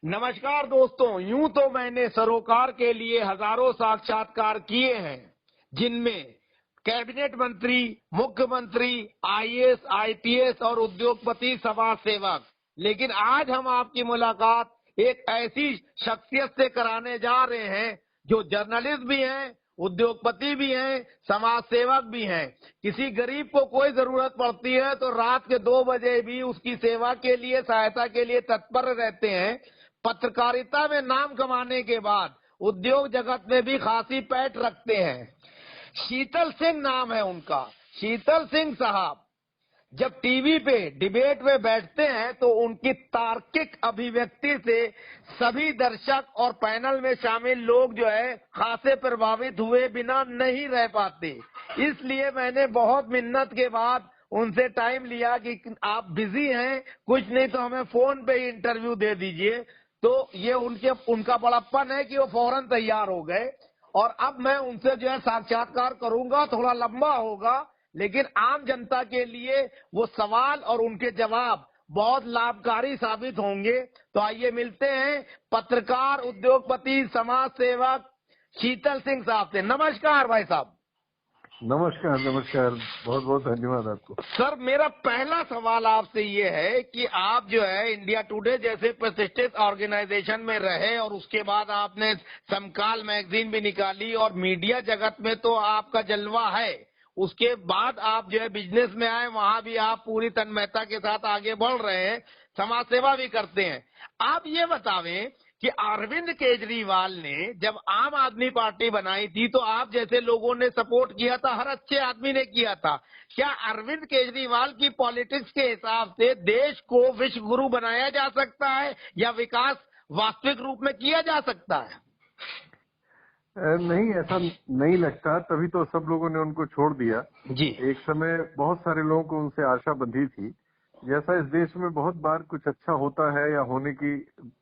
नमस्कार दोस्तों, यूं तो मैंने सरोकार के लिए हजारों साक्षात्कार किए हैं, जिनमें कैबिनेट मंत्री, मुख्यमंत्री, आईएएस, आईपीएस और उद्योगपति, समाज सेवक। लेकिन आज हम आपकी मुलाकात एक ऐसी शख्सियत से कराने जा रहे हैं जो जर्नलिस्ट भी हैं, उद्योगपति भी हैं, समाज सेवक भी हैं। किसी गरीब को कोई जरूरत पड़ती है तो रात के 2 बजे भी उसकी सेवा के लिए, सहायता के लिए तत्पर रहते हैं। पत्रकारिता में नाम कमाने के बाद उद्योग जगत में भी खासी पैठ रखते हैं। शीतल सिंह नाम है उनका। शीतल सिंह साहब जब टीवी पे डिबेट में बैठते हैं तो उनकी तार्किक अभिव्यक्ति से सभी दर्शक और पैनल में शामिल लोग जो है खासे प्रभावित हुए बिना नहीं रह पाते। इसलिए मैंने बहुत मिन्नत के बाद उनसे टाइम लिया कि आप बिजी हैं, कुछ नहीं तो हमें फोन पे ही इंटरव्यू दे दीजिए। तो ये उनका बड़प्पन है कि वो फौरन तैयार हो गए और अब मैं उनसे जो है साक्षात्कार करूंगा। थोड़ा लंबा होगा लेकिन आम जनता के लिए वो सवाल और उनके जवाब बहुत लाभकारी साबित होंगे। तो आइए मिलते हैं पत्रकार, उद्योगपति, समाज सेवक शीतल सिंह साहब से। नमस्कार भाई साहब। नमस्कार नमस्कार, बहुत बहुत धन्यवाद आपको। सर, मेरा पहला सवाल आपसे ये है कि आप जो है इंडिया टुडे जैसे प्रतिष्ठित ऑर्गेनाइजेशन में रहे और उसके बाद आपने समकाल मैगजीन भी निकाली और मीडिया जगत में तो आपका जलवा है। उसके बाद आप जो है बिजनेस में आए, वहां भी आप पूरी तन्मयता के साथ आगे बढ़ रहे हैं, समाज सेवा भी करते हैं। आप ये बतावें कि अरविंद केजरीवाल ने जब आम आदमी पार्टी बनाई थी तो आप जैसे लोगों ने सपोर्ट किया था, हर अच्छे आदमी ने किया था। क्या अरविंद केजरीवाल की पॉलिटिक्स के हिसाब से देश को विश्व गुरु बनाया जा सकता है या विकास वास्तविक रूप में किया जा सकता है? नहीं, ऐसा नहीं लगता, तभी तो सब लोगों ने उनको छोड़ दिया जी। एक समय बहुत सारे लोगों को उनसे आशा बंधी थी। जैसा इस देश में बहुत बार कुछ अच्छा होता है या होने की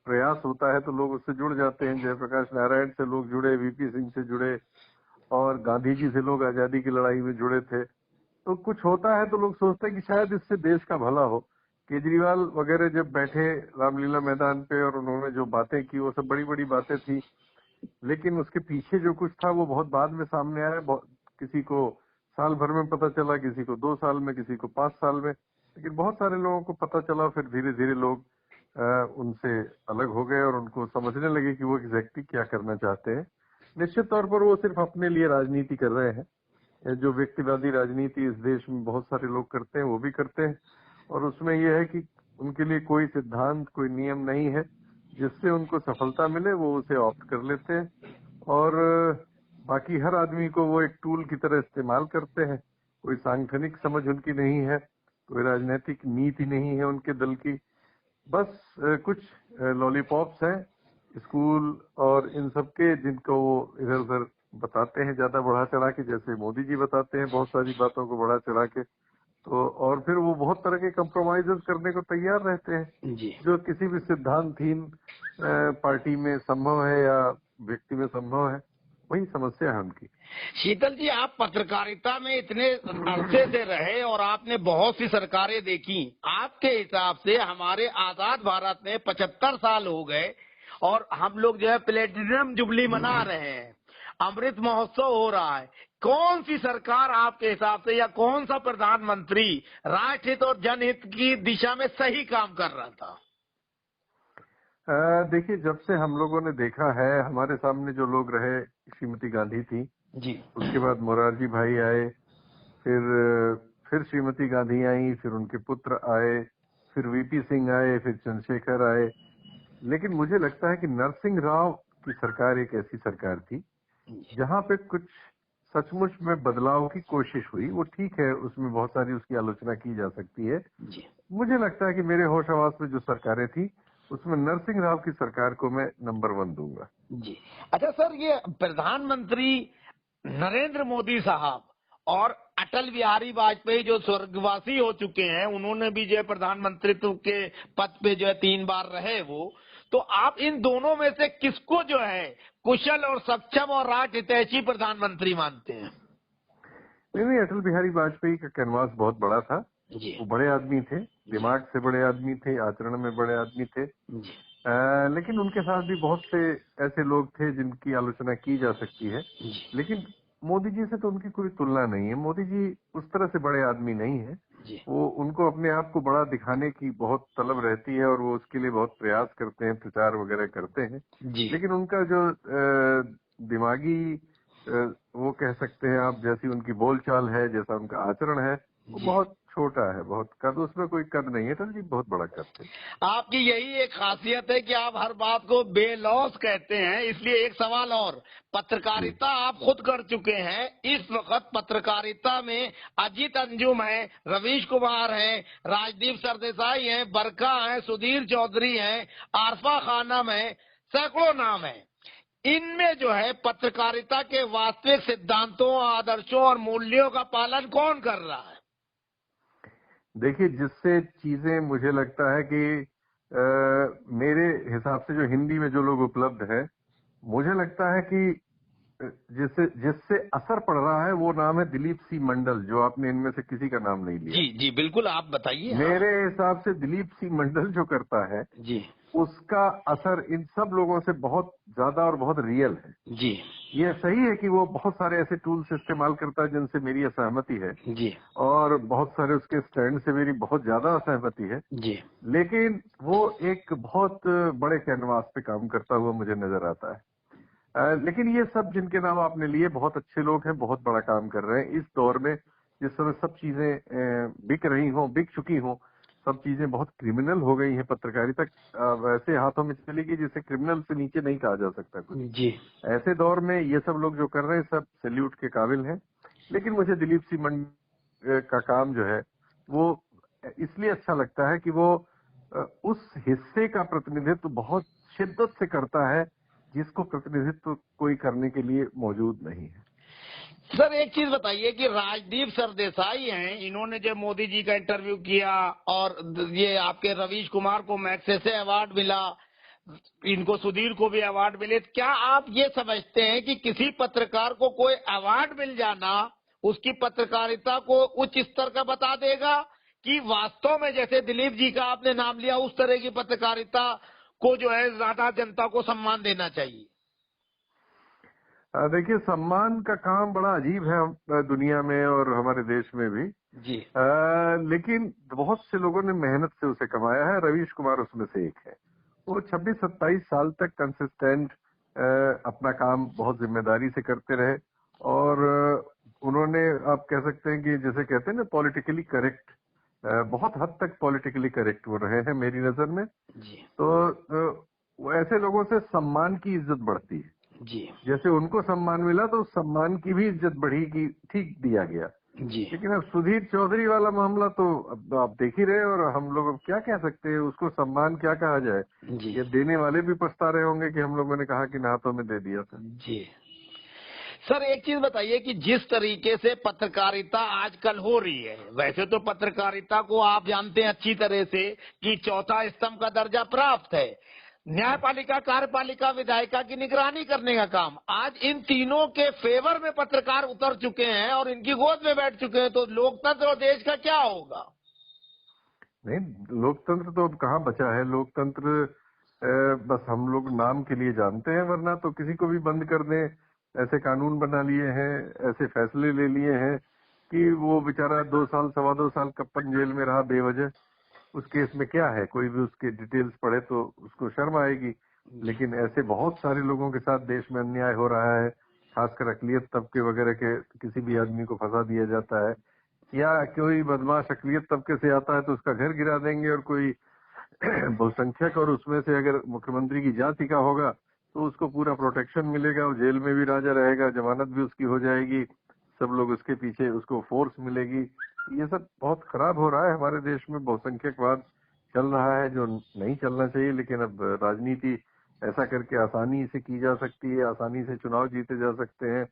प्रयास होता है तो लोग उससे जुड़ जाते हैं। जयप्रकाश नारायण से लोग जुड़े, वीपी सिंह से जुड़े और गांधी जी से लोग आजादी की लड़ाई में जुड़े थे। तो कुछ होता है तो लोग सोचते हैं कि शायद इससे देश का भला हो। केजरीवाल वगैरह जब बैठे रामलीला मैदान पे और उन्होंने जो बातें की वो सब बड़ी बड़ी बातें थी, लेकिन उसके पीछे जो कुछ था वो बहुत बाद में सामने आया। किसी को साल भर में पता चला, किसी को 2 साल में, किसी को 5 साल में, लेकिन बहुत सारे लोगों को पता चला। फिर धीरे धीरे लोग उनसे अलग हो गए और उनको समझने लगे कि वो एग्जैक्टली क्या करना चाहते हैं। निश्चित तौर पर वो सिर्फ अपने लिए राजनीति कर रहे हैं। जो व्यक्तिवादी राजनीति इस देश में बहुत सारे लोग करते हैं वो भी करते हैं, और उसमें यह है कि उनके लिए कोई सिद्धांत, कोई नियम नहीं है। जिससे उनको सफलता मिले वो उसे ऑप्ट कर लेते हैं और बाकी हर आदमी को वो एक टूल की तरह इस्तेमाल करते हैं। कोई सांगठनिक समझ उनकी नहीं है, कोई राजनीतिक नीति नहीं है उनके दल की। बस कुछ लॉलीपॉप्स हैं स्कूल और इन सब के, जिनको वो इधर उधर बताते हैं ज्यादा बढ़ा चढ़ा के, जैसे मोदी जी बताते हैं बहुत सारी बातों को बढ़ा चढ़ा के। तो और फिर वो बहुत तरह के कंप्रोमाइजेस करने को तैयार रहते हैं जी। जो किसी भी सिद्धांतहीन पार्टी में संभव है या व्यक्ति में संभव है। वही समस्या है उनकी। शीतल जी, आप पत्रकारिता में इतने अरसे से रहे और आपने बहुत सी सरकारें देखी। आपके हिसाब से हमारे आजाद भारत में 75 साल हो गए और हम लोग जो है प्लेटिनम जुबली मना रहे हैं, अमृत महोत्सव हो रहा है। कौन सी सरकार आपके हिसाब से या कौन सा प्रधानमंत्री राष्ट्रहित और जनहित की दिशा में सही काम कर रहा था? देखिए, जब से हम लोगों ने देखा है, हमारे सामने जो लोग रहे, श्रीमती गांधी थी जी। उसके बाद मोरारजी भाई आए, फिर श्रीमती गांधी आई, फिर उनके पुत्र आए, फिर वीपी सिंह आए, फिर चंद्रशेखर आए। लेकिन मुझे लगता है कि नरसिंह राव की सरकार एक ऐसी सरकार थी जहां पे कुछ सचमुच में बदलाव की कोशिश हुई। वो ठीक है, उसमें बहुत सारी उसकी आलोचना की जा सकती है। जी। मुझे लगता है कि मेरे होश हवास में जो सरकारें थी उसमें नरसिंह राव की सरकार को मैं नंबर 1 दूंगा। जी। अच्छा सर, ये प्रधानमंत्री नरेंद्र मोदी साहब और अटल बिहारी वाजपेयी जो स्वर्गवासी हो चुके हैं, उन्होंने भी जो है प्रधानमंत्रित्व के पद पे जो है 3 बार रहे वो। तो आप इन दोनों में से किसको जो है कुशल और सक्षम और राष्ट्रहितैषी प्रधानमंत्री मानते हैं? नहीं, अटल बिहारी वाजपेयी का कैनवास बहुत बड़ा था। जी। वो बड़े आदमी थे, दिमाग से बड़े आदमी थे, आचरण में बड़े आदमी थे। जी, लेकिन उनके साथ भी बहुत से ऐसे लोग थे जिनकी आलोचना की जा सकती है। जी, लेकिन मोदी जी से तो उनकी कोई तुलना नहीं है। मोदी जी उस तरह से बड़े आदमी नहीं है। जी, वो उनको अपने आप को बड़ा दिखाने की बहुत तलब रहती है और वो उसके लिए बहुत प्रयास करते हैं, प्रचार वगैरह करते हैं। जी। लेकिन उनका जो दिमागी वो कह सकते हैं आप, जैसी उनकी बोलचाल है, जैसा उनका आचरण है, वो जी, बहुत छोटा है। बहुत कद, उसमें कोई कद नहीं है। अटल जी बहुत बड़ा कद थे। आपकी यही एक खासियत है कि आप हर बात को बेलौस कहते हैं। इसलिए एक सवाल और, जी। पत्रकारिता आप खुद कर चुके हैं। इस वक्त पत्रकारिता में अजीत अंजुम है, रवीश कुमार है, राजदीप सरदेसाई है, बरका है, सुधीर चौधरी है, आरफा खानम है, सैकड़ों नाम है। इनमें जो है पत्रकारिता के वास्तविक सिद्धांतों, आदर्शों और मूल्यों का पालन कौन कर रहा है? देखिए, जिससे चीजें मुझे लगता है कि मेरे हिसाब से जो हिंदी में जो लोग उपलब्ध है, मुझे लगता है कि जिससे जिससे असर पड़ रहा है वो नाम है दिलीप सी मंडल, जो आपने इनमें से किसी का नाम नहीं लिया। जी, जी, बिल्कुल, आप बताइए। हाँ। मेरे हिसाब से दिलीप सी मंडल जो करता है, जी, उसका असर इन सब लोगों से बहुत ज्यादा और बहुत रियल है। जी, ये सही है कि वो बहुत सारे ऐसे टूल्स इस्तेमाल करता है जिनसे मेरी असहमति है, जी, और बहुत सारे उसके स्टैंड से मेरी बहुत ज्यादा असहमति है। जी, लेकिन वो एक बहुत बड़े कैनवास पे काम करता हुआ मुझे नजर आता है। लेकिन ये सब जिनके नाम आपने लिए बहुत अच्छे लोग हैं, बहुत बड़ा काम कर रहे हैं इस दौर में, जिस समय सब चीजें बिक रही हों, बिक चुकी हों, सब चीजें बहुत क्रिमिनल हो गई हैं। पत्रकारिता वैसे हाथों में चली गई जिसे क्रिमिनल से नीचे नहीं कहा जा सकता कुछ। जी। ऐसे दौर में ये सब लोग जो कर रहे हैं, सब सैल्यूट के काबिल हैं। लेकिन मुझे दिलीप सिंह का काम जो है वो इसलिए अच्छा लगता है कि वो उस हिस्से का प्रतिनिधित्व बहुत शिद्दत से करता है जिसको प्रतिनिधित्व कोई करने के लिए मौजूद नहीं है। सर, एक चीज बताइए कि राजदीप सरदेसाई हैं, इन्होंने जब मोदी जी का इंटरव्यू किया और ये आपके रवीश कुमार को मैग्सेसे अवार्ड मिला, इनको सुधीर को भी अवार्ड मिले, क्या आप ये समझते हैं कि किसी पत्रकार को कोई अवार्ड मिल जाना उसकी पत्रकारिता को उच्च स्तर का बता देगा, कि वास्तव में जैसे दिलीप जी का आपने नाम लिया उस तरह की पत्रकारिता को जो है ज्यादा जनता को सम्मान देना चाहिए? देखिए, सम्मान का काम बड़ा अजीब है दुनिया में और हमारे देश में भी। जी, लेकिन बहुत से लोगों ने मेहनत से उसे कमाया है। रवीश कुमार उसमें से एक है। वो 26-27 साल तक कंसिस्टेंट अपना काम बहुत जिम्मेदारी से करते रहे, और उन्होंने, आप कह सकते हैं कि जैसे कहते हैं ना, पॉलिटिकली करेक्ट, बहुत हद तक पॉलिटिकली करेक्ट वो रहे हैं मेरी नजर में। जी, तो वो ऐसे लोगों से सम्मान की इज्जत बढ़ती है। जी, जैसे उनको सम्मान मिला तो उस सम्मान की भी इज्जत बढ़ी, कि ठीक दिया गया। जी, लेकिन अब सुधीर चौधरी वाला मामला तो अब आप देख ही रहे हैं, और हम लोग अब क्या कह सकते हैं, उसको सम्मान क्या कहा जाए। जी, ये देने वाले भी पछता रहे होंगे कि हम लोगों ने कहा कि हाथों में दे दिया था। जी। सर, एक चीज बताइए कि जिस तरीके से पत्रकारिता आजकल हो रही है, वैसे तो पत्रकारिता को आप जानते हैं अच्छी तरह से कि चौथा स्तंभ का दर्जा प्राप्त है। न्यायपालिका, कार्यपालिका, विधायिका की निगरानी करने का काम आज इन तीनों के फेवर में पत्रकार उतर चुके हैं और इनकी गोद में बैठ चुके हैं, तो लोकतंत्र और देश का क्या होगा? नहीं, लोकतंत्र तो अब कहाँ बचा है। लोकतंत्र बस हम लोग नाम के लिए जानते हैं, वरना तो किसी को भी बंद कर दें। ऐसे कानून बना लिए हैं, ऐसे फैसले ले लिए हैं कि वो बेचारा 2 साल, 2.25 साल कप्पन जेल में रहा बेवजह। उस केस में क्या है, कोई भी उसके डिटेल्स पढ़े तो उसको शर्म आएगी। जी, लेकिन ऐसे बहुत सारे लोगों के साथ देश में अन्याय हो रहा है, खासकर अकलियत तबके वगैरह के किसी भी आदमी को फंसा दिया जाता है, या कोई बदमाश अकलियत तबके से आता है तो उसका घर गिरा देंगे, और कोई बहुसंख्यक और उसमें से अगर मुख्यमंत्री की जाति का होगा तो उसको पूरा प्रोटेक्शन मिलेगा, वो जेल में भी राजा रहेगा, जमानत भी उसकी हो जाएगी, सब लोग उसके पीछे, उसको फोर्स मिलेगी। ये सब बहुत खराब हो रहा है हमारे देश में। बहुसंख्यकवाद चल रहा है जो नहीं चलना चाहिए। लेकिन अब राजनीति ऐसा करके आसानी से की जा सकती है, आसानी से चुनाव जीते जा सकते हैं,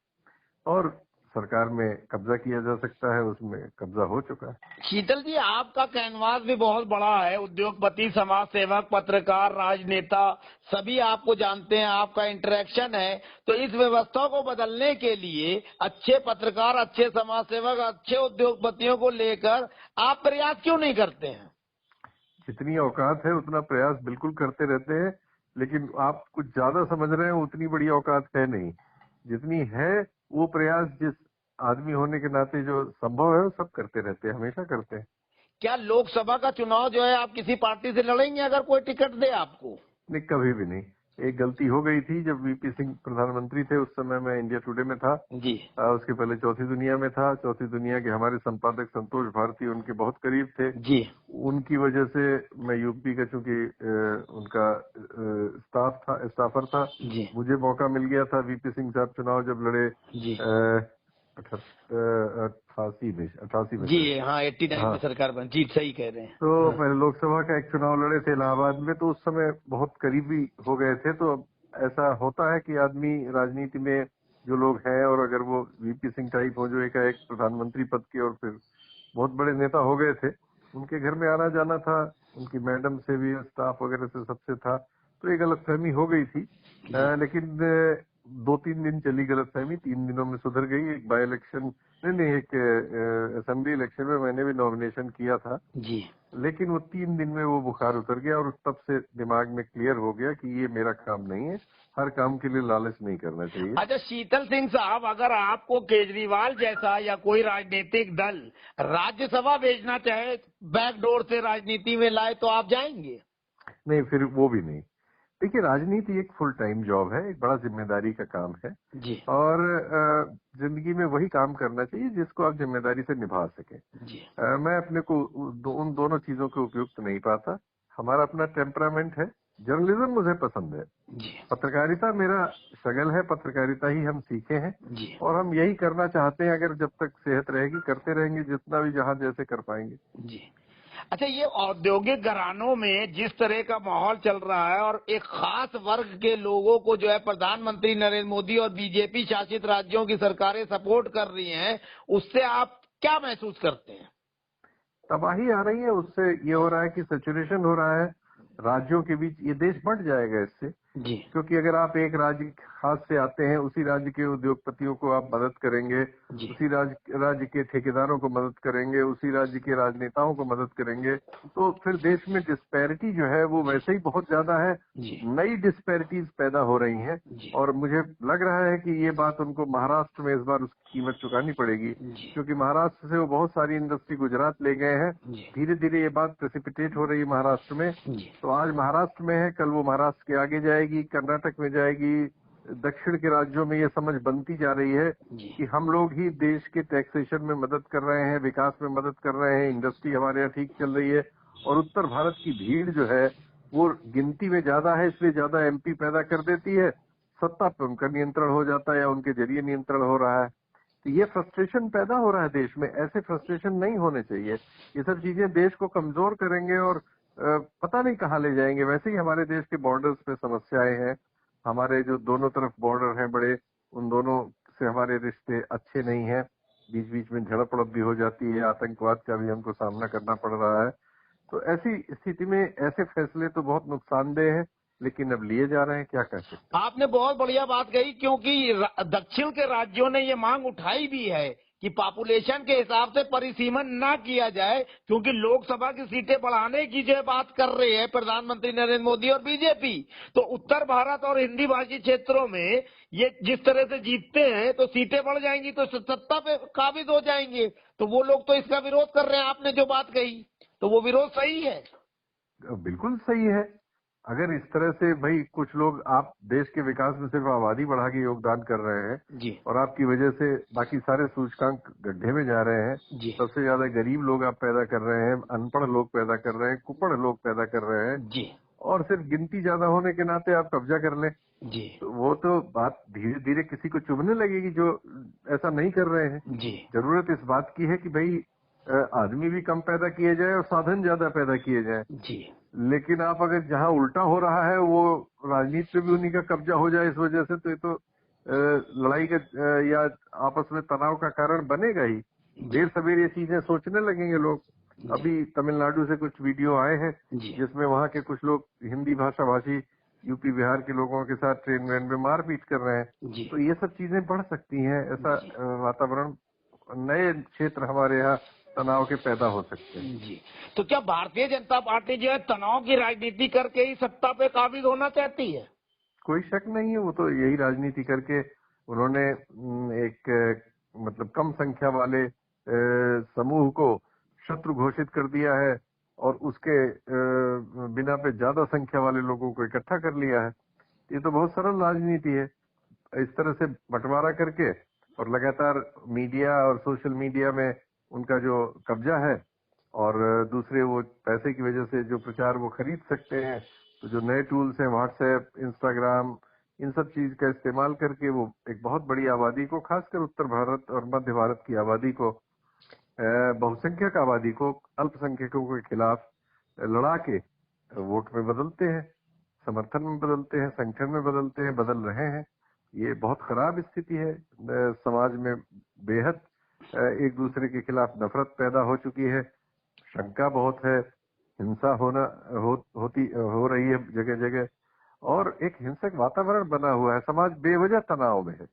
और सरकार में कब्जा किया जा सकता है। उसमें कब्जा हो चुका है। शीतल जी, आपका कैनवास भी बहुत बड़ा है। उद्योगपति, समाज सेवक, पत्रकार, राजनेता, सभी आपको जानते हैं, आपका इंटरेक्शन है। तो इस व्यवस्था को बदलने के लिए अच्छे पत्रकार, अच्छे समाज सेवक, अच्छे उद्योगपतियों को लेकर आप प्रयास क्यों नहीं करते हैं? जितनी औकात है उतना प्रयास बिल्कुल करते रहते हैं, लेकिन आप कुछ ज्यादा समझ रहे हैं, उतनी बड़ी औकात है नहीं। जितनी है वो प्रयास जिस आदमी होने के नाते जो संभव है वो सब करते रहते हैं, हमेशा करते हैं। क्या लोकसभा का चुनाव जो है आप किसी पार्टी से लड़ेंगे अगर कोई टिकट दे आपको? नहीं, कभी भी नहीं। एक गलती हो गई थी जब वीपी सिंह प्रधानमंत्री थे, उस समय मैं इंडिया टुडे में था। जी उसके पहले चौथी दुनिया में था। चौथी दुनिया के हमारे संपादक संतोष भारती उनके बहुत करीब थे। जी उनकी वजह से मैं यूपी का, चूंकि उनका स्टाफर था, जी मुझे मौका मिल गया था। वीपी सिंह साहब चुनाव जब लड़े जी 88 में जी शायद। हाँ, 89 में हाँ, सरकार बन, जी सही कह रहे हैं। तो हाँ, पहले लोकसभा का एक चुनाव लड़े थे इलाहाबाद में, तो उस समय बहुत करीबी हो गए थे। तो अब ऐसा होता है कि आदमी राजनीति में जो लोग हैं, और अगर वो वीपी सिंह टाइप हो जो एक प्रधानमंत्री पद के और फिर बहुत बड़े नेता हो गए थे, उनके घर में आना जाना था, उनकी मैडम से भी, स्टाफ वगैरह से, सबसे था। तो ये गलतफहमी हो गई थी। लेकिन 2-3 दिन चली गलतफहमी, 3 दिनों में सुधर गई। एक बाई इलेक्शन, नहीं, एक असेंबली इलेक्शन में मैंने भी नॉमिनेशन किया था, जी लेकिन वो 3 दिन में वो बुखार उतर गया और तब से दिमाग में क्लियर हो गया कि ये मेरा काम नहीं है। हर काम के लिए लालच नहीं करना चाहिए। अच्छा शीतल सिंह साहब, अगर आपको केजरीवाल जैसा या कोई राजनीतिक दल राज्यसभा भेजना चाहे, बैकडोर से राजनीति में लाए, तो आप जाएंगे? नहीं, फिर वो भी नहीं। देखिए, राजनीति एक फुल टाइम जॉब है, एक बड़ा जिम्मेदारी का काम है। जी और जिंदगी में वही काम करना चाहिए जिसको आप जिम्मेदारी से निभा सकें। जी मैं अपने को उन दोनों चीजों के उपयुक्त नहीं पाता। हमारा अपना टेम्परामेंट है। जर्नलिज्म मुझे पसंद है, जी पत्रकारिता मेरा शगल है, पत्रकारिता ही हम सीखे हैं जी और हम यही करना चाहते हैं। अगर जब तक सेहत रहेगी करते रहेंगे, जितना भी जहां जैसे कर पाएंगे। जी। अच्छा, ये औद्योगिक घरानों में जिस तरह का माहौल चल रहा है और एक खास वर्ग के लोगों को जो है प्रधानमंत्री नरेंद्र मोदी और बीजेपी शासित राज्यों की सरकारें सपोर्ट कर रही हैं, उससे आप क्या महसूस करते हैं? तबाही आ रही है, उससे ये हो रहा है कि सैचुरेशन हो रहा है राज्यों के बीच। ये देश बंट जाएगा इससे, जी क्योंकि अगर आप एक राज्य खास से आते हैं, उसी राज्य के उद्योगपतियों को आप मदद करेंगे, जी उसी राज्य के ठेकेदारों को मदद करेंगे, उसी राज्य के राजनेताओं को मदद करेंगे, तो फिर देश में डिस्पैरिटी जो है वो वैसे ही बहुत ज्यादा है। जी नई डिस्पैरिटीज पैदा हो रही हैं जी और मुझे लग रहा है कि ये बात उनको महाराष्ट्र में इस बार उसकी कीमत चुकानी पड़ेगी, जी क्योंकि महाराष्ट्र से वो बहुत सारी इंडस्ट्री गुजरात ले गए हैं। जी धीरे धीरे ये बात प्रेसिपिटेट हो रही है महाराष्ट्र में। जी तो आज महाराष्ट्र में है, कल वो महाराष्ट्र के आगे जाएगी, कर्नाटक में जाएगी, दक्षिण के राज्यों में ये समझ बनती जा रही है जी कि हम लोग ही देश के टैक्सेशन में मदद कर रहे हैं, विकास में मदद कर रहे हैं, इंडस्ट्री हमारे यहाँ ठीक चल रही है। और उत्तर भारत की भीड़ जो है वो गिनती में ज्यादा है, इसलिए ज्यादा एमपी पैदा कर देती है, सत्ता पे उनका नियंत्रण हो जाता है या उनके जरिए नियंत्रण हो रहा है। तो ये फ्रस्ट्रेशन पैदा हो रहा है देश में। ऐसे फ्रस्ट्रेशन नहीं होने चाहिए। ये सब चीजें देश को कमजोर करेंगे और पता नहीं कहाँ ले जाएंगे। वैसे ही हमारे देश के बॉर्डर्स पे समस्याएं हैं। हमारे जो दोनों तरफ बॉर्डर हैं बड़े, उन दोनों से हमारे रिश्ते अच्छे नहीं हैं। बीच बीच में झड़प उड़प भी हो जाती है, आतंकवाद का भी हमको सामना करना पड़ रहा है। तो ऐसी स्थिति में ऐसे फैसले तो बहुत नुकसानदेह है, लेकिन अब लिए जा रहे हैं, क्या कर सकते हैं। आपने बहुत बढ़िया बात कही, क्योंकि दक्षिण के राज्यों ने ये मांग उठाई भी है कि पॉपुलेशन के हिसाब से परिसीमन ना किया जाए, क्योंकि लोकसभा की सीटें बढ़ाने की जो बात कर रहे हैं प्रधानमंत्री नरेंद्र मोदी और बीजेपी, तो उत्तर भारत और हिंदी भाषी क्षेत्रों में ये जिस तरह से जीतते हैं तो सीटें बढ़ जाएंगी, तो सत्ता पे काबिज हो जाएंगे। तो वो लोग तो इसका विरोध कर रहे हैं। आपने जो बात कही, तो वो विरोध सही है। बिल्कुल सही है। अगर इस तरह से भाई कुछ लोग, आप देश के विकास में सिर्फ आबादी बढ़ा के योगदान कर रहे हैं जी और आपकी वजह से बाकी सारे सूचकांक गड्ढे में जा रहे हैं। जी सबसे ज्यादा गरीब लोग आप पैदा कर रहे हैं, अनपढ़ लोग पैदा कर रहे हैं, कुपढ़ लोग पैदा कर रहे हैं, जी और सिर्फ गिनती ज्यादा होने के नाते आप कब्जा कर लें, जी तो वो तो बात धीरे धीरे किसी को चुभने लगेगी जो ऐसा नहीं कर रहे हैं। जी जरूरत इस बात की है कि भाई आदमी भी कम पैदा किए जाए और साधन ज्यादा पैदा किए जाए। जी लेकिन आप अगर जहां उल्टा हो रहा है वो राजनीति पे भी उन्हीं का कब्जा हो जाए इस वजह से, तो ये तो लड़ाई का या आपस में तनाव का कारण बनेगा ही। देर सवेर ये चीजें सोचने लगेंगे लोग। अभी तमिलनाडु से कुछ वीडियो आए हैं जी जिसमें वहां के कुछ लोग हिंदी भाषा भाषी यूपी बिहार के लोगों के साथ ट्रेन वेन में मारपीट कर रहे हैं। जी तो ये सब चीजें बढ़ सकती हैं। ऐसा जी वातावरण, नए क्षेत्र हमारे यहाँ तनाव के पैदा हो सकते हैं। जी, तो क्या भारतीय जनता पार्टी जो है तनाव की राजनीति करके ही सत्ता पे काबिज होना चाहती है? कोई शक नहीं है, वो तो यही राजनीति करके उन्होंने एक मतलब कम संख्या वाले समूह को शत्रु घोषित कर दिया है और उसके बिना पे ज्यादा संख्या वाले लोगों को इकट्ठा कर लिया है। ये तो बहुत सरल राजनीति है। इस तरह से बंटवारा करके और लगातार मीडिया और सोशल मीडिया में उनका जो कब्जा है और दूसरे वो पैसे की वजह से जो प्रचार वो खरीद सकते हैं, तो जो नए टूल्स हैं व्हाट्सएप, इंस्टाग्राम, इन सब चीज का इस्तेमाल करके वो एक बहुत बड़ी आबादी को, खासकर उत्तर भारत और मध्य भारत की आबादी को, बहुसंख्यक आबादी को अल्पसंख्यकों के खिलाफ लड़ा के वोट में बदलते हैं, समर्थन में बदलते हैं, संगठन में बदलते हैं, बदल रहे हैं। ये बहुत खराब स्थिति है। समाज में बेहद एक दूसरे के खिलाफ नफरत पैदा हो चुकी है, शंका बहुत है, हिंसा हो रही है जगह जगह और एक हिंसक वातावरण बना हुआ है। समाज बेवजह तनाव में है।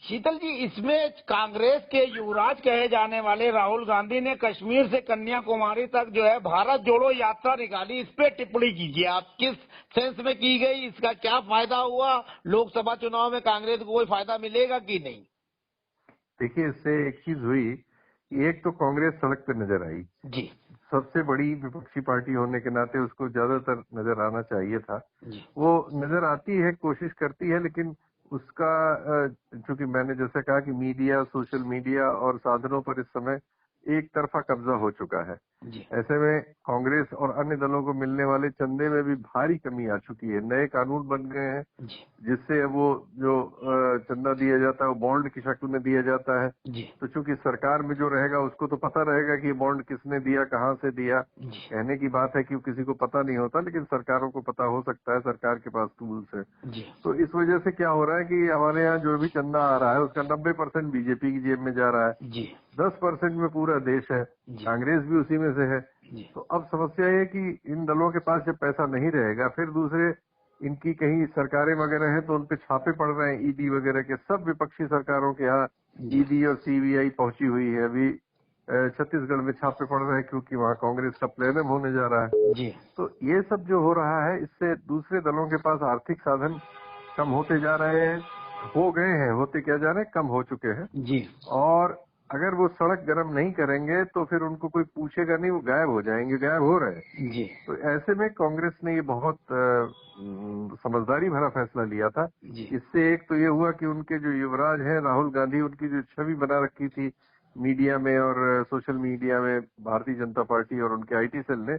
शीतल जी, इसमें कांग्रेस के युवराज कहे जाने वाले राहुल गांधी ने कश्मीर से कन्याकुमारी तक जो है भारत जोड़ो यात्रा निकाली, इस पे टिप्पणी कीजिए आप। किस सेंस में की गई, इसका क्या फायदा हुआ, लोकसभा चुनाव में कांग्रेस को कोई फायदा मिलेगा कि नहीं? देखिए, इससे एक चीज हुई, एक तो कांग्रेस सड़क पे नजर आई जी, सबसे बड़ी विपक्षी पार्टी होने के नाते उसको ज्यादातर नजर आना चाहिए था। जी, वो नजर आती है, कोशिश करती है, लेकिन उसका चूंकि मैंने जैसे कहा कि मीडिया, सोशल मीडिया और साधनों पर इस समय एक तरफा कब्जा हो चुका है। जी, ऐसे में कांग्रेस और अन्य दलों को मिलने वाले चंदे में भी भारी कमी आ चुकी है। नए कानून बन गए हैं जी, जिससे वो जो चंदा दिया जाता है वो बॉन्ड की शक्ल में दिया जाता है। जी, तो चूंकि सरकार में जो रहेगा उसको तो पता रहेगा कि ये बॉन्ड किसने दिया, कहाँ से दिया। जी, कहने की बात है कि किसी को पता नहीं होता, लेकिन सरकारों को पता हो सकता है, सरकार के पास टूल्स है। जी, तो इस वजह से क्या हो रहा है कि हमारे यहाँ जो भी चंदा आ रहा है उसका 90% बीजेपी की जेब में जा रहा है, जी, 10% में पूरा देश है, जी, कांग्रेस भी उसी में से है। जी, तो अब समस्या ये है कि इन दलों के पास जब पैसा नहीं रहेगा, फिर दूसरे इनकी कहीं सरकारें वगैरह हैं तो उन पे छापे पड़ रहे हैं, ईडी वगैरह के। सब विपक्षी सरकारों के यहाँ जी, ईडी और सीबीआई पहुंची हुई है। अभी छत्तीसगढ़ में छापे पड़ रहे हैं क्योंकि वहाँ कांग्रेस का प्लेनम होने जा रहा है। जी, तो ये सब जो हो रहा है, इससे दूसरे दलों के पास आर्थिक साधन कम होते जा रहे हैं, हो गए हैं, होते क्या जा रहे हैं, कम हो चुके हैं। जी, और अगर वो सड़क गर्म नहीं करेंगे तो फिर उनको कोई पूछेगा नहीं, वो गायब हो जाएंगे, गायब हो रहे हैं। जी, तो ऐसे में कांग्रेस ने ये बहुत समझदारी भरा फैसला लिया था। जी, इससे एक तो ये हुआ कि उनके जो युवराज हैं राहुल गांधी, उनकी जो छवि बना रखी थी मीडिया में और सोशल मीडिया में भारतीय जनता पार्टी और उनके आईटी सेल ने,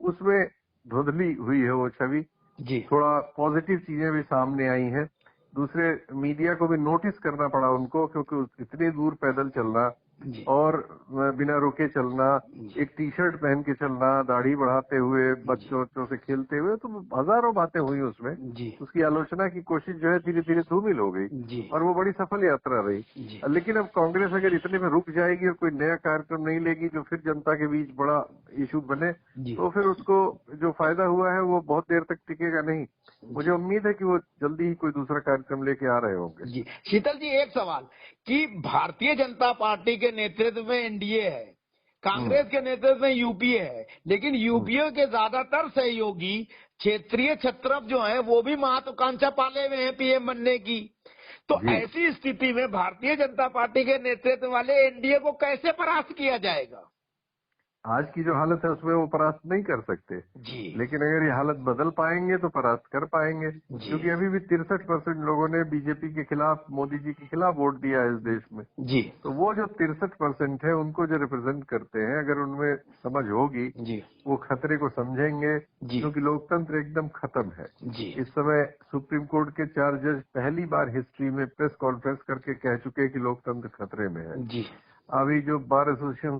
उसमें धुंधली हुई है वो छवि। जी, थोड़ा पॉजिटिव चीजें भी सामने आई हैं। दूसरे मीडिया को भी नोटिस करना पड़ा उनको, क्योंकि इतनी दूर पैदल चलना जी, और बिना रुके चलना, जी, एक टी शर्ट पहन के चलना, दाढ़ी बढ़ाते हुए, बच्चों से खेलते हुए, तो हजारों बातें हुई उसमें। जी, उसकी आलोचना की कोशिश जो है धीरे धीरे धूमिल हो गई जी, और वो बड़ी सफल यात्रा रही। जी, लेकिन अब कांग्रेस अगर इतने में रुक जाएगी और कोई नया कार्यक्रम नहीं लेगी जो फिर जनता के बीच बड़ा इशू बने, जी, तो फिर उसको जो फायदा हुआ है वो बहुत देर तक टिकेगा नहीं। मुझे उम्मीद है कि वो जल्दी ही कोई दूसरा कार्यक्रम लेके आ रहे होंगे। जी। शीतल जी, एक सवाल कि भारतीय जनता पार्टी के नेतृत्व में एनडीए है, कांग्रेस के नेतृत्व में यूपीए है, लेकिन यूपीए के ज्यादातर सहयोगी क्षेत्रीय छत्रप जो हैं वो भी महत्वाकांक्षा पाले हुए हैं पीएम बनने की। तो जी, ऐसी स्थिति में भारतीय जनता पार्टी के नेतृत्व वाले एनडीए को कैसे परास्त किया जाएगा? आज की जो हालत है उसमें वो परास्त नहीं कर सकते, जी, लेकिन अगर ये हालत बदल पाएंगे तो परास्त कर पाएंगे। जी, क्योंकि अभी भी 63% लोगों ने बीजेपी के खिलाफ, मोदी जी के खिलाफ वोट दिया है इस देश में। जी, तो वो जो 63% है उनको जो रिप्रेजेंट करते हैं, अगर उनमें समझ होगी, जी, वो खतरे को समझेंगे, जी, क्योंकि लोकतंत्र एकदम खत्म है। जी, इस समय सुप्रीम कोर्ट के 4 जज पहली बार हिस्ट्री में प्रेस कॉन्फ्रेंस करके कह चुके हैं कि लोकतंत्र खतरे में है। जी, अभी जो बार एसोसिएशन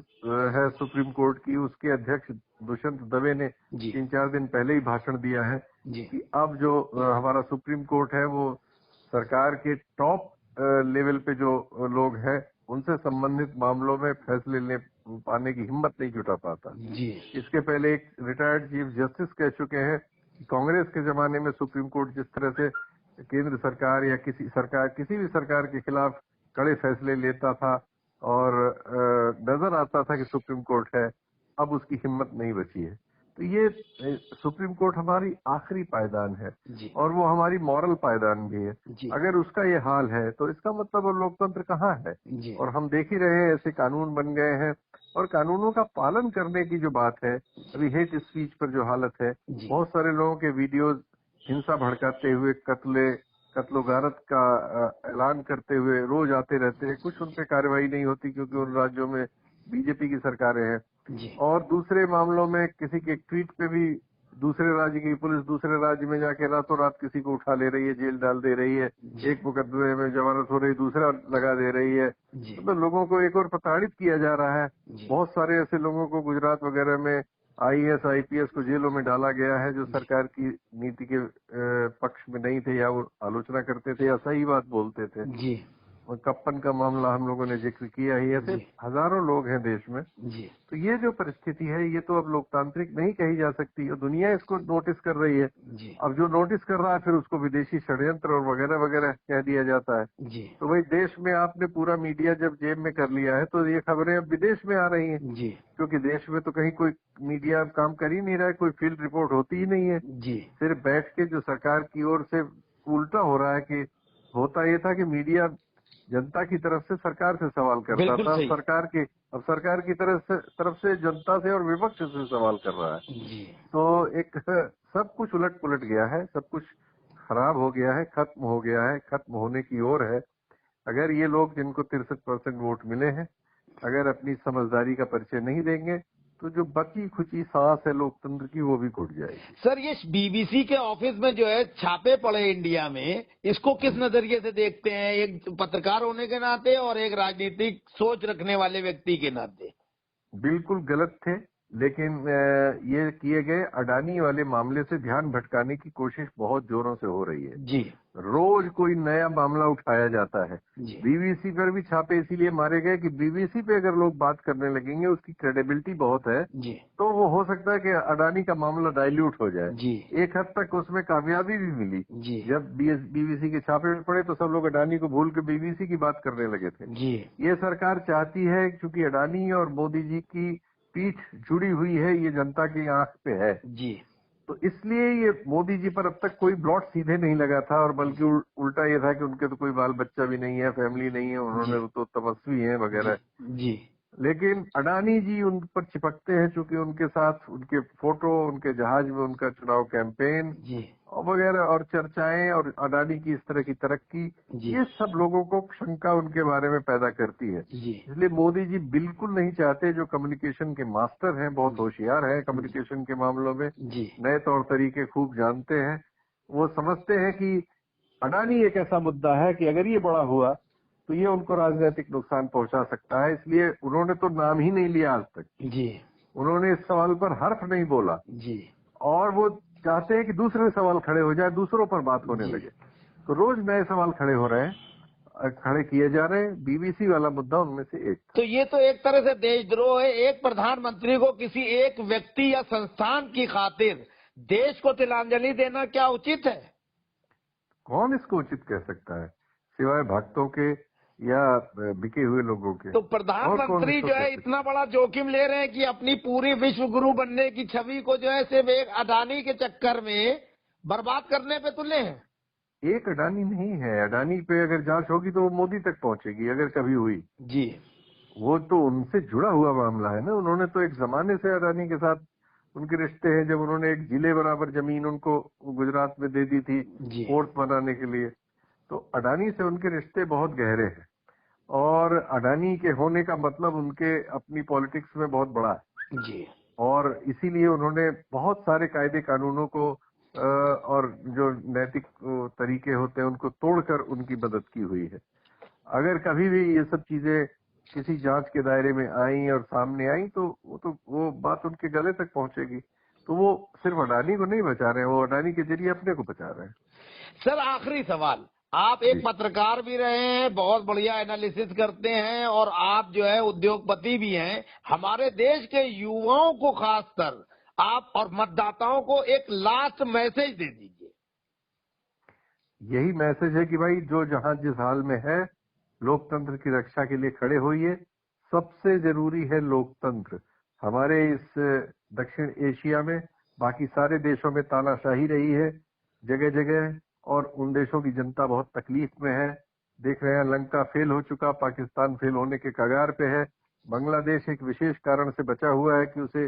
है सुप्रीम कोर्ट की, उसके अध्यक्ष दुष्यंत दवे ने जी, 3-4 दिन पहले ही भाषण दिया है जी, कि अब जो हमारा सुप्रीम कोर्ट है वो सरकार के टॉप लेवल पे जो लोग हैं उनसे संबंधित मामलों में फैसले ले पाने की हिम्मत नहीं जुटा पाता। जी, इसके पहले एक रिटायर्ड चीफ जस्टिस कह चुके हैं कि कांग्रेस के जमाने में सुप्रीम कोर्ट जिस तरह से केंद्र सरकार या किसी भी सरकार के खिलाफ कड़े फैसले लेता था और नजर आता था कि सुप्रीम कोर्ट है, अब उसकी हिम्मत नहीं बची है। तो ये सुप्रीम कोर्ट हमारी आखिरी पायदान है जी और वो हमारी मॉरल पायदान भी है। जी अगर उसका ये हाल है तो इसका मतलब वो लोकतंत्र कहाँ है? जी और हम देख ही रहे हैं ऐसे कानून बन गए हैं और कानूनों का पालन करने की जो बात है, अभी हेट स्पीच पर जो हालत है, जी बहुत सारे लोगों के वीडियोस हिंसा भड़काते हुए कत्लो गारत का ऐलान करते हुए रोज आते रहते हैं। कुछ उन पे कार्रवाई नहीं होती क्योंकि उन राज्यों में बीजेपी की सरकारें हैं। जी और दूसरे मामलों में किसी के ट्वीट पे भी दूसरे राज्य की पुलिस दूसरे राज्य में जाके रातों रात किसी को उठा ले रही है, जेल डाल दे रही है, जी एक मुकदमे में जमानत हो रही, दूसरा लगा दे रही है। जी मतलब लोगों को एक और प्रताड़ित किया जा रहा है। जी बहुत सारे ऐसे लोगों को गुजरात वगैरह में आईएएस आईपीएस को जेलों में डाला गया है जो सरकार की नीति के पक्ष में नहीं थे या वो आलोचना करते थे या सही बात बोलते थे। जी और कप्पन का मामला हम लोगों ने जिक्र किया ही। ऐसे जी हजारों लोग हैं देश में। जी तो ये जो परिस्थिति है ये तो अब लोकतांत्रिक नहीं कही जा सकती और दुनिया इसको नोटिस कर रही है। जी अब जो नोटिस कर रहा है फिर उसको विदेशी षड्यंत्र और वगैरह वगैरह कह दिया जाता है। जी तो भाई देश में आपने पूरा मीडिया जब जेब में कर लिया है तो ये खबरें अब विदेश में आ रही हैं, जी क्योंकि देश में तो कहीं कोई मीडिया काम कर ही नहीं रहा है, कोई फील्ड रिपोर्ट होती ही नहीं है। जी सिर्फ बैठ के जो सरकार की ओर से उल्टा हो रहा है कि होता ये था कि मीडिया जनता की तरफ से सरकार से सवाल करता बिल्कुल था, सही। अब सरकार की तरफ से जनता से और विपक्ष से सवाल कर रहा है। जी तो एक सब कुछ उलट पुलट गया है, सब कुछ खराब हो गया है, खत्म हो गया है, खत्म होने की ओर है। अगर ये लोग जिनको 63% वोट मिले हैं अगर अपनी समझदारी का परिचय नहीं देंगे तो जो बची खुची सांस है लोकतंत्र की वो भी घुट जाएगी। सर, ये बीबीसी के ऑफिस में जो है छापे पड़े इंडिया में, इसको किस नजरिए से देखते हैं, एक पत्रकार होने के नाते और एक राजनीतिक सोच रखने वाले व्यक्ति के नाते? बिल्कुल गलत थे, लेकिन ये किए गए अडानी वाले मामले से ध्यान भटकाने की कोशिश बहुत जोरों से हो रही है। जी रोज कोई नया मामला उठाया जाता है। जी बीबीसी पर भी छापे इसीलिए मारे गए कि बीबीसी पे अगर लोग बात करने लगेंगे, उसकी क्रेडिबिलिटी बहुत है, जी तो वो हो सकता है कि अडानी का मामला डाइल्यूट हो जाए। जी एक हद तक उसमें कामयाबी भी मिली। जी जब बीबीसी के छापे में पड़े तो सब लोग अडानी को भूल के बीबीसी की बात करने लगे थे। जी ये सरकार चाहती है, क्योंकि अडानी और मोदी जी की पीठ जुड़ी हुई है, ये जनता की आंख पे है, जी तो इसलिए ये मोदी जी पर अब तक कोई ब्लॉट सीधे नहीं लगा था। और बल्कि उल्टा ये था कि उनके तो कोई बाल बच्चा भी नहीं है, फैमिली नहीं है, जी उन्होंने तो तपस्वी हैं जी वगैरह। जी लेकिन अडानी जी उन पर चिपकते हैं, क्योंकि उनके साथ उनके फोटो, उनके जहाज में उनका चुनाव कैंपेन जी और वगैरह और चर्चाएं और अडानी की इस तरह की तरक्की, जी ये सब लोगों को शंका उनके बारे में पैदा करती है। जी इसलिए मोदी जी बिल्कुल नहीं चाहते, जो कम्युनिकेशन के मास्टर हैं, बहुत होशियार हैं कम्युनिकेशन के मामलों में, जी नए तौर तरीके खूब जानते हैं, वो समझते हैं कि अडानी एक ऐसा मुद्दा है कि अगर ये बड़ा हुआ तो ये उनको राजनीतिक नुकसान पहुंचा सकता है। इसलिए उन्होंने तो नाम ही नहीं लिया आज तक, जी उन्होंने इस सवाल पर हर्फ नहीं बोला जी और वो चाहते हैं कि दूसरे सवाल खड़े हो जाए, दूसरों पर बात होने जी लगे। तो रोज नए सवाल खड़े हो रहे हैं, खड़े किए जा रहे हैं। बीबीसी वाला मुद्दा उनमें से एक था। तो ये तो एक तरह से देशद्रोह है। एक प्रधानमंत्री को किसी एक व्यक्ति या संस्थान की खातिर देश को तिलांजलि देना क्या उचित है? कौन इसको उचित कह सकता है सिवाय भक्तों के या बिके हुए लोगों के? तो और कौन प्रधानमंत्री इसको जो कह है सकता इतना बड़ा जोखिम ले रहे हैं कि अपनी पूरी विश्व गुरु बनने की छवि को जो है सिर्फ एक अडानी के चक्कर में बर्बाद करने पे तुले हैं? है? एक अडानी नहीं है। अडानी पे अगर जांच होगी तो वो मोदी तक पहुंचेगी, अगर कभी हुई। जी वो तो उनसे जुड़ा हुआ मामला है ना। उन्होंने तो एक जमाने से अडानी के साथ उनके रिश्ते हैं। जब उन्होंने एक जिले बराबर जमीन उनको गुजरात में दे दी थी जी पोर्ट बनाने के लिए, तो अडानी से उनके रिश्ते बहुत गहरे हैं। और अडानी के होने का मतलब उनके अपनी पॉलिटिक्स में बहुत बड़ा है जी और इसीलिए उन्होंने बहुत सारे कायदे कानूनों को और जो नैतिक तरीके होते हैं उनको तोड़कर उनकी मदद की हुई है। अगर कभी भी ये सब चीजें किसी जांच के दायरे में आई और सामने आई तो वो बात उनके गले तक पहुंचेगी। तो वो सिर्फ अडानी को नहीं बचा रहे हैं, वो अडानी के जरिए अपने को बचा रहे हैं। सर, आखिरी सवाल। आप एक जी। पत्रकार भी रहे हैं, बहुत बढ़िया एनालिसिस करते हैं और आप जो है उद्योगपति भी हैं। हमारे देश के युवाओं को खासकर आप और मतदाताओं को एक लास्ट मैसेज दे दीजिए। यही मैसेज है कि भाई जो जहां जिस हाल में है, लोकतंत्र की रक्षा के लिए खड़े होइए। सबसे जरूरी है लोकतंत्र। हमारे इस दक्षिण एशिया में बाकी सारे देशों में तानाशाही रही है जगह जगह, और उन देशों की जनता बहुत तकलीफ में है। देख रहे हैं लंका फेल हो चुका, पाकिस्तान फेल होने के कगार पे है। बांग्लादेश एक विशेष कारण से बचा हुआ है कि उसे